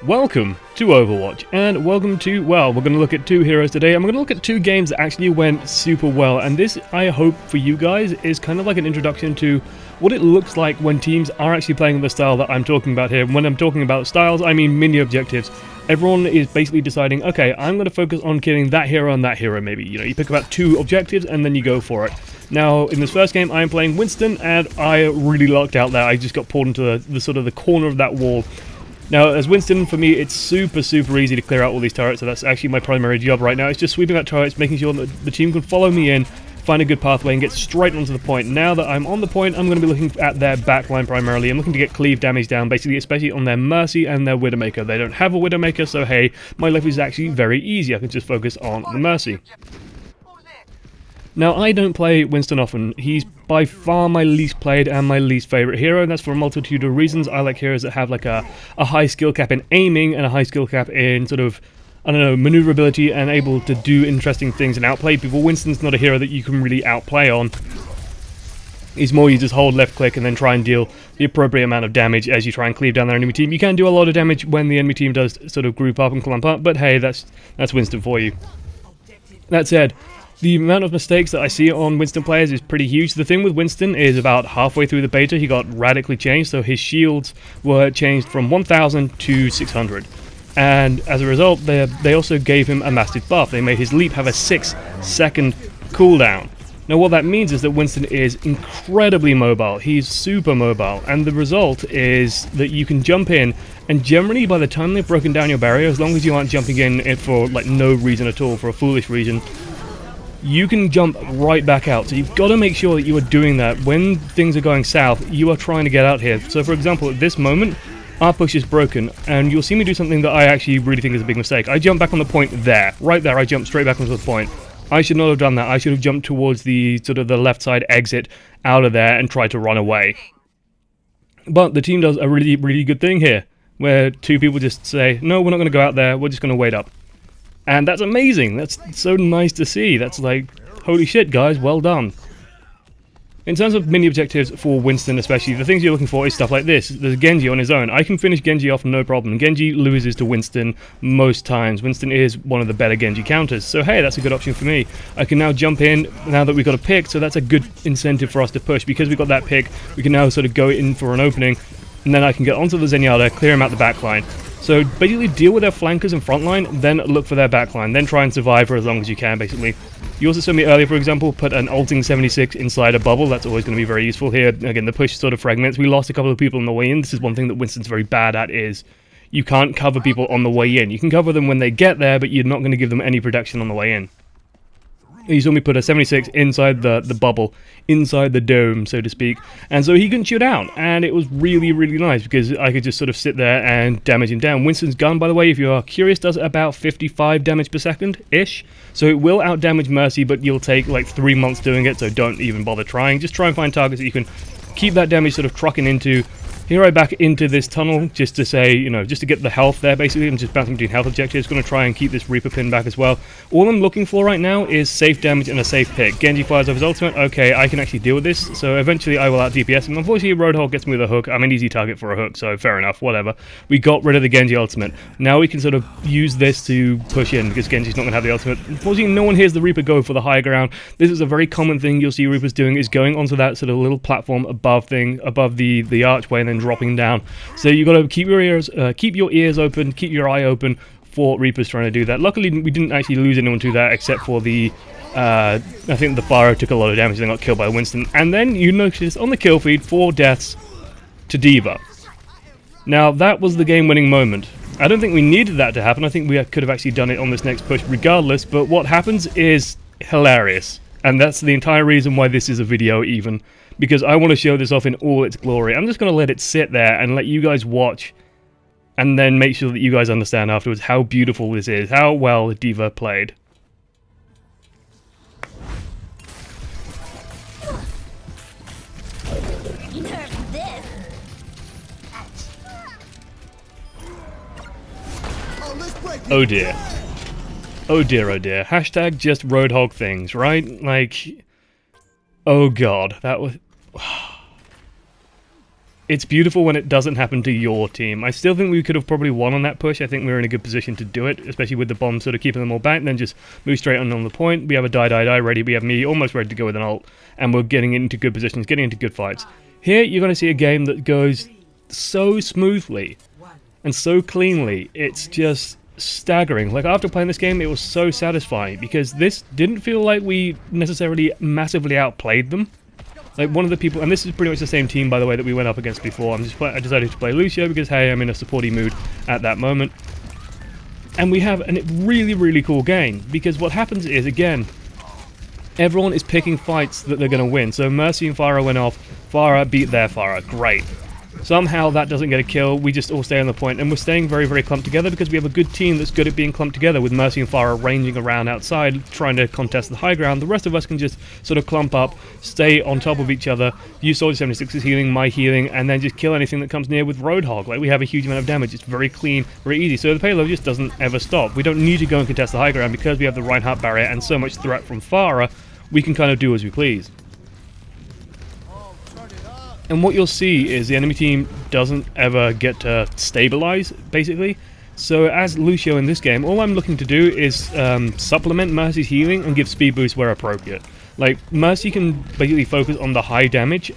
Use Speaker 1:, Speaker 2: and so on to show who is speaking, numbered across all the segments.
Speaker 1: Welcome to Overwatch, and welcome to, well, we're going to look at two heroes today, and we're going to look at two games that actually went super well, and this, I hope for you guys, is kind of like an introduction to what it looks like when teams are actually playing the style that I'm talking about here. When I'm talking about styles, I mean mini objectives. Everyone is basically deciding, okay, I'm going to focus on killing that hero and that hero maybe. You know, you pick about two objectives and then you go for it. Now, in this first game, I'm playing Winston, and I really lucked out there. I just got pulled into the sort of the corner of that wall. Now, as Winston, for me, it's super easy to clear out all these turrets, so that's actually my primary job right now. It's just sweeping out turrets, making sure that the team can follow me in, find a good pathway, and get straight onto the point. Now that I'm on the point, I'm going to be looking at their backline primarily. I'm looking to get cleave damage down, basically, especially on their Mercy and their Widowmaker. They don't have a Widowmaker, so hey, my life is actually very easy. I can just focus on the Mercy. Now, I don't play Winston often. He's by far my least played and my least favorite hero, and that's for a multitude of reasons. I like heroes that have like a high skill cap in aiming and a high skill cap in sort of, I don't know, maneuverability and able to do interesting things and outplay people. Winston's not a hero that you can really outplay on. He's more you just hold left click and then try and deal the appropriate amount of damage as you try and cleave down their enemy team. You can do a lot of damage when the enemy team does sort of group up and clump up, but hey, that's Winston for you. That said, the amount of mistakes that I see on Winston players is pretty huge. The thing with Winston is about halfway through the beta, he got radically changed, so his shields were changed from 1000 to 600. And as a result, they also gave him a massive buff. They made his leap have a 6-second cooldown. Now what that means is that Winston is incredibly mobile. He's super mobile, and the result is that you can jump in, and generally by the time they've broken down your barrier, as long as you aren't jumping in for like no reason at all, for a foolish reason, you can jump right back out. So you've got to make sure that you are doing that when things are going south. You are trying to get out here. So for example, at this moment, our push is broken, and you'll see me do something that I actually really think is a big mistake. I jump back on the point there. Right there, I jump straight back onto the point. I should not have done that. I should have jumped towards the sort of the left side exit out of there and tried to run away. But the team does a really good thing here, where two people just say, no, we're not going to go out there, we're just going to wait up. And that's amazing. That's so nice to see. That's like, holy shit, guys, well done. In terms of mini objectives for Winston especially, the things you're looking for is stuff like this. There's Genji on his own. I can finish Genji off no problem. Genji loses to Winston most times. Winston is one of the better Genji counters. So hey, that's a good option for me. I can now jump in now that we've got a pick, so that's a good incentive for us to push. Because we've got that pick, we can now sort of go in for an opening, and then I can get onto the Zenyatta, clear him out the backline. So basically deal with their flankers and frontline, then look for their backline, then try and survive for as long as you can, basically. You also saw me earlier, for example, put an ulting 76 inside a bubble. That's always going to be very useful here. Again, the push sort of fragments. We lost a couple of people on the way in. This is one thing that Winston's very bad at, is you can't cover people on the way in. You can cover them when they get there, but you're not going to give them any protection on the way in. You saw me put a 76 inside the bubble, inside the dome, so to speak, and so he couldn't shoot out, and it was really nice because I could just sort of sit there and damage him down. Winston's gun, by the way, if you are curious, does about 55 damage per second-ish, so it will out-damage Mercy, but you'll take like 3 months doing it, so don't even bother trying. Just try and find targets that you can keep that damage sort of trucking into. Here I back into this tunnel just to say, you know, just to get the health there, basically. I'm just bouncing between health objectives. Going to try and keep this Reaper pin back as well. All I'm looking for right now is safe damage and a safe pick. Genji fires off his ultimate. Okay, I can actually deal with this. So eventually I will out DPS him. Unfortunately, Roadhog gets me with a hook. I'm an easy target for a hook, so fair enough, whatever. We got rid of the Genji ultimate. Now we can sort of use this to push in, because Genji's not going to have the ultimate. Unfortunately, no one hears the Reaper go for the high ground. This is a very common thing you'll see Reapers doing, is going onto that sort of little platform above the archway and then dropping down. So you've got to keep your ears open, keep your eye open for Reapers trying to do that. Luckily, we didn't actually lose anyone to that, except for the, I think the Fire took a lot of damage and got killed by Winston. And then you notice on the kill feed, 4 deaths to D.Va. Now, that was the game-winning moment. I don't think we needed that to happen. I think we could have actually done it on this next push regardless, but what happens is hilarious. And that's the entire reason why this is a video even, because I want to show this off in all its glory. I'm just going to let it sit there and let you guys watch, and then make sure that you guys understand afterwards how beautiful this is, how well D.Va played. Oh dear. Oh dear, oh dear. Hashtag just Roadhog things, right? Like, oh god, that was... it's beautiful when it doesn't happen to your team. I still think we could have probably won on that push. I think we were in a good position to do it, especially with the bomb sort of keeping them all back, and then just move straight on the point. We have a die ready, we have me almost ready to go with an ult, and we're getting into good positions, getting into good fights. Here, you're going to see a game that goes so smoothly and so cleanly, it's just staggering. Like, after playing this game, it was so satisfying, because this didn't feel like we necessarily massively outplayed them. Like, one of the people, and this is pretty much the same team, by the way, that we went up against before. I decided to play Lucio because, hey, I'm in a supporty mood at that moment. And we have a really, really cool game, because what happens is, again, everyone is picking fights that they're going to win. So Mercy and Pharah went off. Pharah beat their Pharah. Great. Somehow that doesn't get a kill, we just all stay on the point, and we're staying very, very clumped together because we have a good team that's good at being clumped together, with Mercy and Pharah ranging around outside, trying to contest the high ground. The rest of us can just sort of clump up, stay on top of each other, use Soldier 76's healing, my healing, and then just kill anything that comes near with Roadhog. Like, we have a huge amount of damage, it's very clean, very easy, so the payload just doesn't ever stop. We don't need to go and contest the high ground because we have the Reinhardt barrier and so much threat from Pharah, we can kind of do as we please. And what you'll see is the enemy team doesn't ever get to stabilize, basically. So as Lucio in this game, all I'm looking to do is supplement Mercy's healing and give speed boost where appropriate. Like, Mercy can basically focus on the high damage.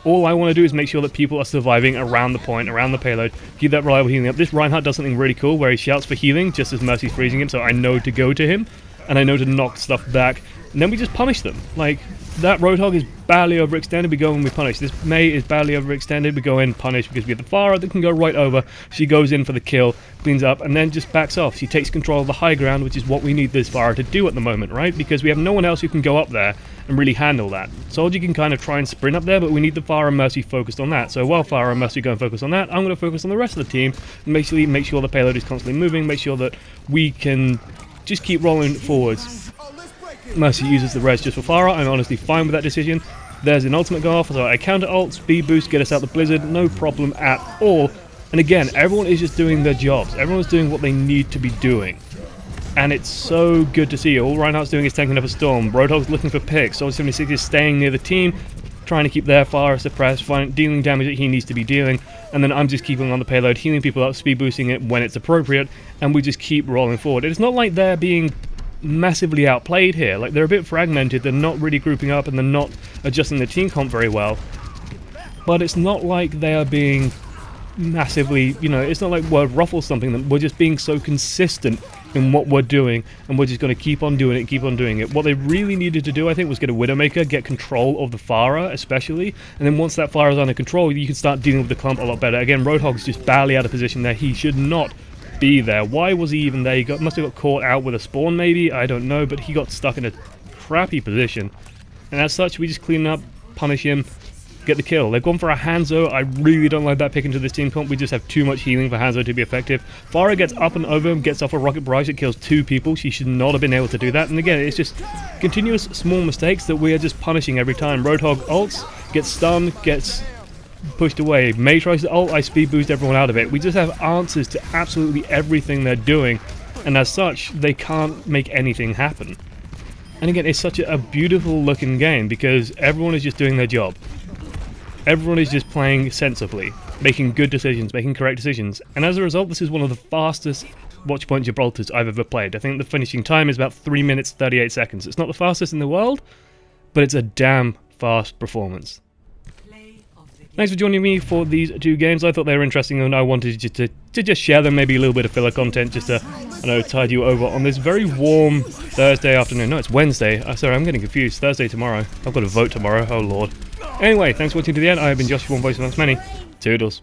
Speaker 1: All I want to do is make sure that people are surviving around the point, around the payload, keep that reliable healing up. This Reinhardt does something really cool where he shouts for healing just as Mercy's freezing him, so I know to go to him, and I know to knock stuff back, and then we just punish them. Like, that Roadhog is badly overextended, we go and we punish. This Mei is badly overextended, we go in, punish, because we have the Pharah that can go right over. She goes in for the kill, cleans up, and then just backs off. She takes control of the high ground, which is what we need this Pharah to do at the moment, right? Because we have no one else who can go up there and really handle that. Soldier can kind of try and sprint up there, but we need the Pharah and Mercy focused on that. So while Pharah and Mercy go and focus on that, I'm going to focus on the rest of the team, and basically make sure the payload is constantly moving, make sure that we can just keep rolling forwards. Mercy uses the res just for Pharah. I'm honestly fine with that decision. There's an ultimate go off, so I counter ult, speed boost, get us out the blizzard, no problem at all. And again, everyone is just doing their jobs. Everyone's doing what they need to be doing. And it's so good to see. All Reinhardt's doing is tanking up a storm. Roadhog's looking for picks. Soldier 76 is staying near the team, trying to keep their Pharah suppressed, dealing damage that he needs to be dealing. And then I'm just keeping on the payload, healing people up, speed boosting it when it's appropriate, and we just keep rolling forward. It's not like they're being massively outplayed here. Like, they're a bit fragmented, they're not really grouping up, and they're not adjusting the team comp very well. But it's not like they are being massively, you know, it's not like we're ruffle something. We're just being so consistent in what we're doing, and we're just going to keep on doing it, keep on doing it. What they really needed to do, I think, was get a Widowmaker, get control of the Pharah, especially, and then once that Pharah is under control, you can start dealing with the clump a lot better. Again, Roadhog's just barely out of position there. He should not be there. Why was he even there? He must have got caught out with a spawn, maybe? I don't know, but he got stuck in a crappy position. And as such, we just clean up, punish him, get the kill. They've gone for a Hanzo. I really don't like that pick into this team comp. We just have too much healing for Hanzo to be effective. Pharah gets up and over him, gets off a rocket barrage that kills 2 people. She should not have been able to do that. And again, it's just continuous small mistakes that we are just punishing every time. Roadhog ults, gets stunned, gets pushed away. Mei tries to ult, I speed boost everyone out of it. We just have answers to absolutely everything they're doing, and as such, they can't make anything happen. And again, it's such a beautiful looking game because everyone is just doing their job. Everyone is just playing sensibly, making good decisions, making correct decisions, and as a result, this is one of the fastest Watchpoint Gibraltars I've ever played. I think the finishing time is about 3 minutes 38 seconds. It's not the fastest in the world, but it's a damn fast performance. Thanks for joining me for these 2 games. I thought they were interesting, and I wanted to just share them, maybe a little bit of filler content, just to, I know, tide you over on this very warm Thursday afternoon. No, it's Wednesday. Sorry, I'm getting confused. Thursday tomorrow. I've got to vote tomorrow. Oh, Lord. Anyway, thanks for watching to the end. I have been Josh, one voice amongst many. Toodles.